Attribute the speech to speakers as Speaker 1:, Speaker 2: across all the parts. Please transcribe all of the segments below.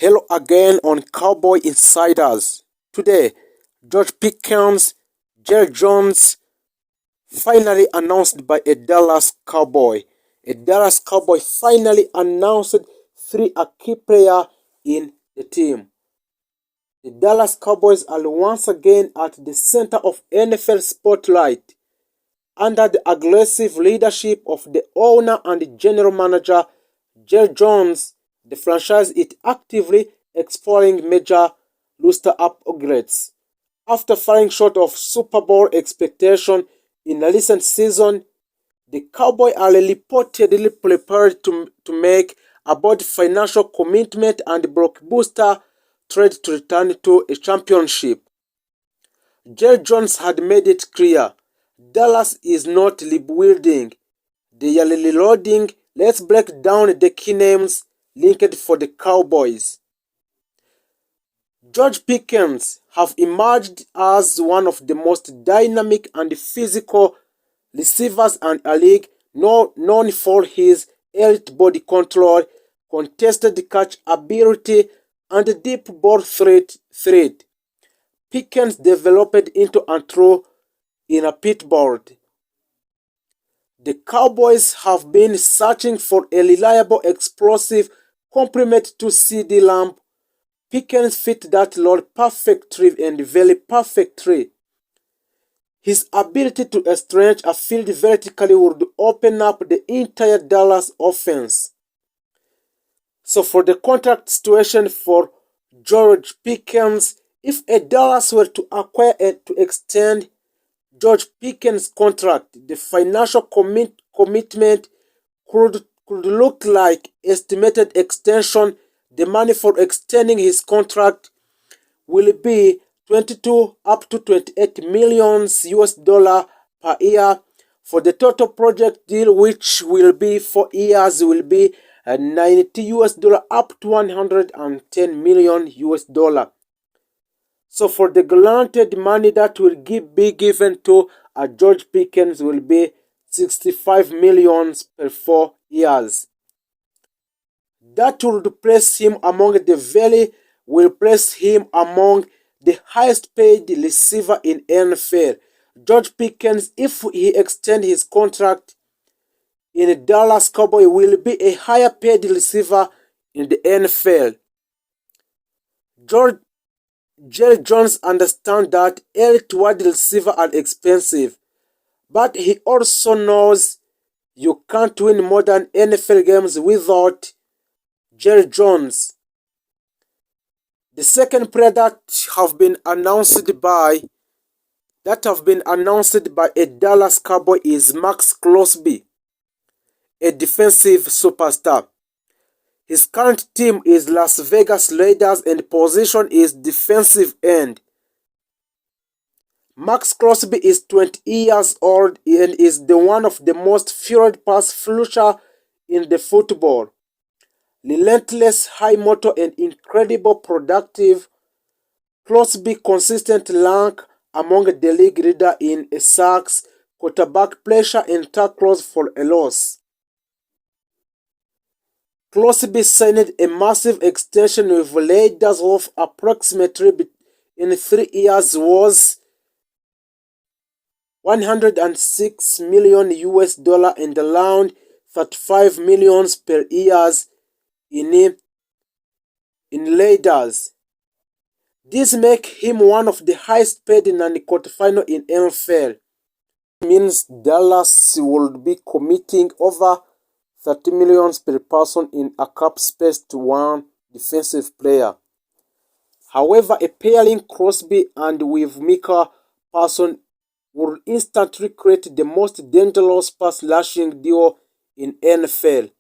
Speaker 1: Hello again on Cowboy Insiders. Today, George Pickens, Jerry Jones, finally announced by a Dallas Cowboy. A Dallas Cowboy finally announced three key players in the team. The Dallas Cowboys are once again at the center of NFL spotlight under the aggressive leadership of the owner and general manager Jerry Jones. The franchise is actively exploring major roster upgrades. After falling short of Super Bowl expectations in a recent season, the Cowboys are reportedly prepared to make a bold financial commitment and blockbuster trade to return to a championship. Jerry Jones had made it clear Dallas is not rebuilding, they are reloading. Let's break down the key names linked for the Cowboys. George Pickens have emerged as one of the most dynamic and physical receivers in a league, known for his elite body control, contested catch ability, and deep ball threat. Pickens developed into a true in a pitbull. The Cowboys have been searching for a reliable, explosive complement to CD Lamb. Pickens fit that role perfectly and very perfectly. His ability to stretch a field vertically would open up the entire Dallas offense. So for the contract situation for George Pickens, if a Dallas were to acquire and to extend George Pickens' contract, the financial commitment could look like estimated extension. The money for extending his contract will be 22 up to 28 millions US dollar per year. For the total project deal, which will be 4 years, will be 90 US dollar up to 110 million US dollar. So for the granted money that will be given to George Pickens will be 65 millions per 4 years. That would place him among the highest paid receiver in NFL. George Pickens, if he extends his contract in the Dallas Cowboys, will be a higher paid receiver in the NFL. Jerry Jones understands that elite wide receivers are expensive, but he also knows you can't win modern NFL games without Jerry Jones. The second player that have been announced by a Dallas Cowboy is Max Crosby, a defensive superstar. His current team is Las Vegas Raiders and position is defensive end. Max Crosby is 20 years old and is the one of the most feared pass rusher in the football. Relentless, high motor, and incredible productive, Crosby consistent rank among the league leader in sacks, quarterback pressure, and tackles for a loss. Crosby signed a massive extension with Raiders of approximately in 3 years was 106 million US dollar and around 35 millions per year in Raiders. This makes him one of the highest paid non-quarterfinal in NFL. It means Dallas will be committing over 30 millions per person in a cap space to one defensive player. However, a pairing Crosby and with Micah Parsons would instantly create the most dangerous pass rushing duo in NFL.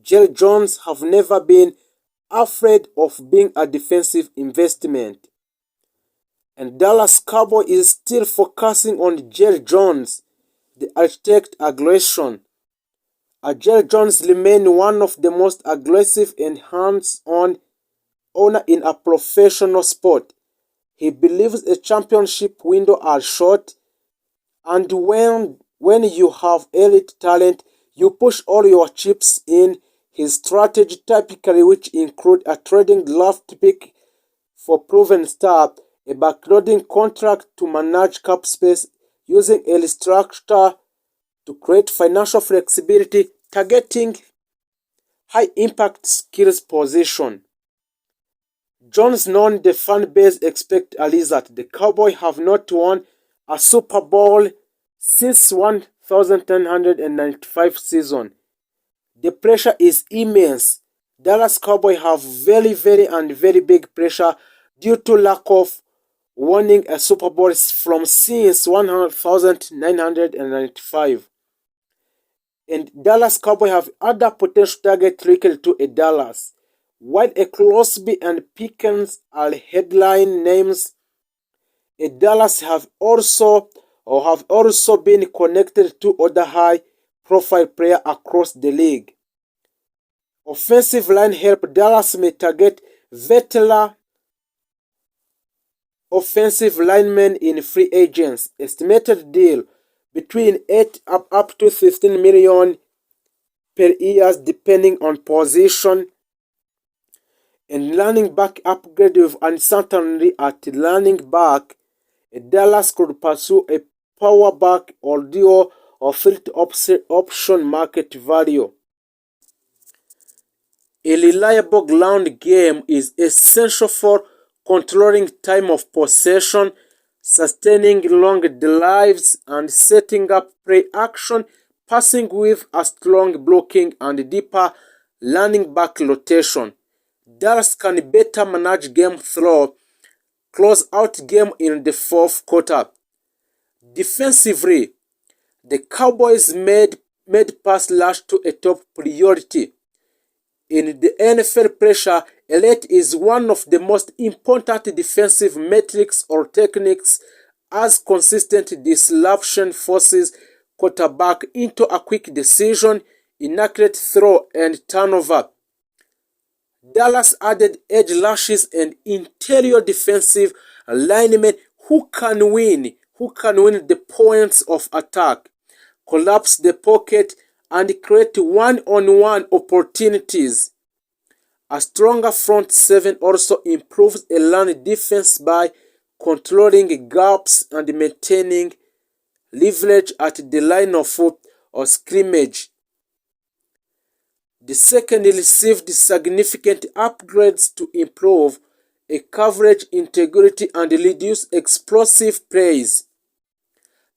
Speaker 1: Jerry Jones have never been afraid of being a defensive investment. And Dallas Cowboy is still focusing on Jerry Jones, the architect aggression. Jerry Jones remains one of the most aggressive and hands-on owner in a professional sport. He believes a championship window are short, and when you have elite talent, you push all your chips in. his strategy typically, which include a trading draft pick for proven star, a backloading contract to manage cap space, using a restructure to create financial flexibility, targeting high-impact skills position. Jones known the fan base expect a result. The Cowboys have not won a Super Bowl since 1995 season. The pressure is immense. Dallas Cowboys have very big pressure due to lack of winning a Super Bowl from since 1995. And Dallas Cowboys have other potential targets linked to a Dallas. While a Crosby and Pickens are headline names, a Dallas have also been connected to other high-profile players across the league. Offensive line help. Dallas may target veteran offensive linemen in free agents. Estimated deal between 8 up to 15 million per year depending on position. And running back upgrade with uncertainty at running back. Dallas could pursue a power back or duo or fifth option market value. A reliable ground game is essential for controlling time of possession, sustaining long drives, and setting up play action passing with a strong blocking and deeper running back rotation. Dallas can better manage game through close out game in the fourth quarter. Defensively, the Cowboys made pass rush to a top priority. In the NFL, pressure elite is one of the most important defensive metrics or techniques, as consistent disruption forces quarterback into a quick decision, inaccurate throw, and turnover. Dallas added edge rushes and interior defensive linemen who can win the points of attack, collapse the pocket, and create one-on-one opportunities. A stronger front seven also improves a run defense by controlling gaps and maintaining leverage at the line of scrimmage. The second received significant upgrades to improve a coverage integrity and reduce explosive plays.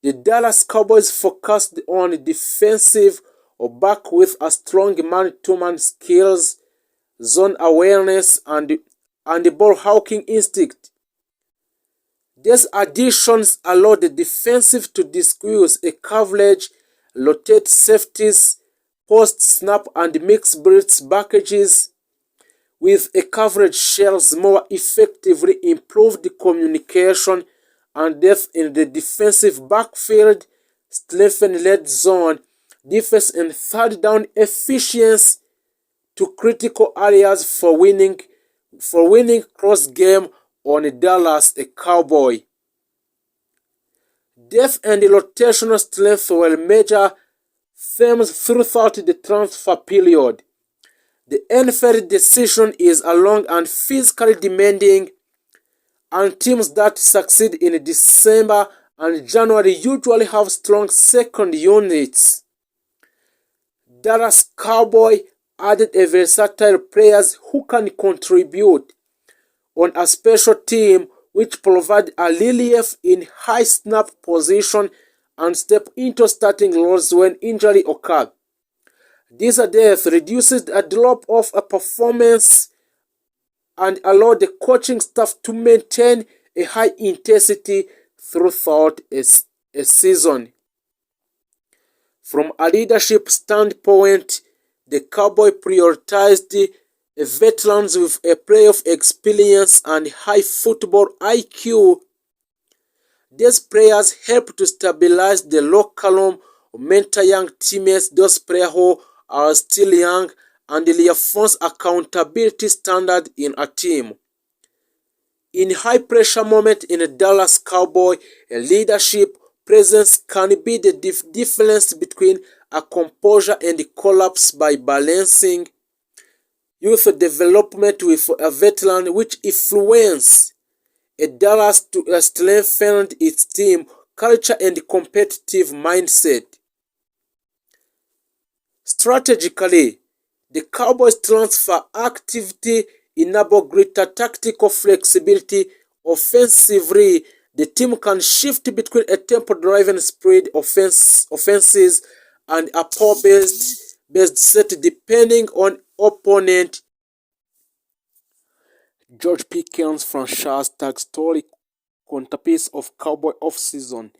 Speaker 1: The Dallas Cowboys focused on defensive or back with a strong man-to-man skills, zone awareness, and ball hawking instinct. These additions allow the defensive to disguise a coverage, rotate safeties, post-snap and mix blitz packages with a coverage shells more effectively, improved communication and depth in the defensive backfield, strengthen red zone defense and third down efficiency to critical areas for winning cross game on Dallas a Cowboy. Depth and rotational strength were major themes throughout the transfer period. The NFL decision is a long and physically demanding, and teams that succeed in December and January usually have strong second units. Dallas Cowboy added a versatile players who can contribute on a special team, which provide a relief in high snap position and step into starting roles when injury occurs. This depth reduces a drop-off a performance and allow the coaching staff to maintain a high intensity throughout a season. From a leadership standpoint, the Cowboys prioritized veterans with a playoff experience and high football IQ. These players help to stabilize the locker room, mentor young teammates, those players who are still young, and reinforce accountability standard in a team. In high-pressure moments in a Dallas Cowboy, a leadership presence can be the difference between a composure and collapse by balancing youth development with a veteran, which influenced Dallas to strengthen its team culture and competitive mindset. Strategically, the Cowboys' transfer activity enabled greater tactical flexibility. Offensively, the team can shift between a tempo-driven spread offenses and a power-based set depending on opponent. George Pickens franchise tag story centerpiece of Cowboy offseason.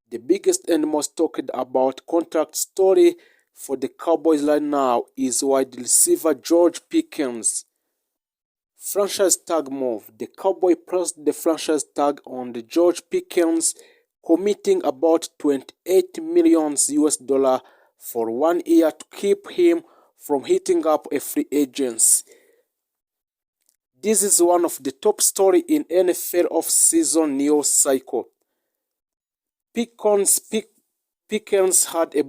Speaker 1: The biggest and most talked about contract story for the Cowboys right now is wide receiver George Pickens' franchise tag move. The Cowboys pressed the franchise tag on the George Pickens, committing about $28 million for 1 year to keep him from hitting up a free agency. This is one of the top stories in NFL off-season news cycle. Pickens had a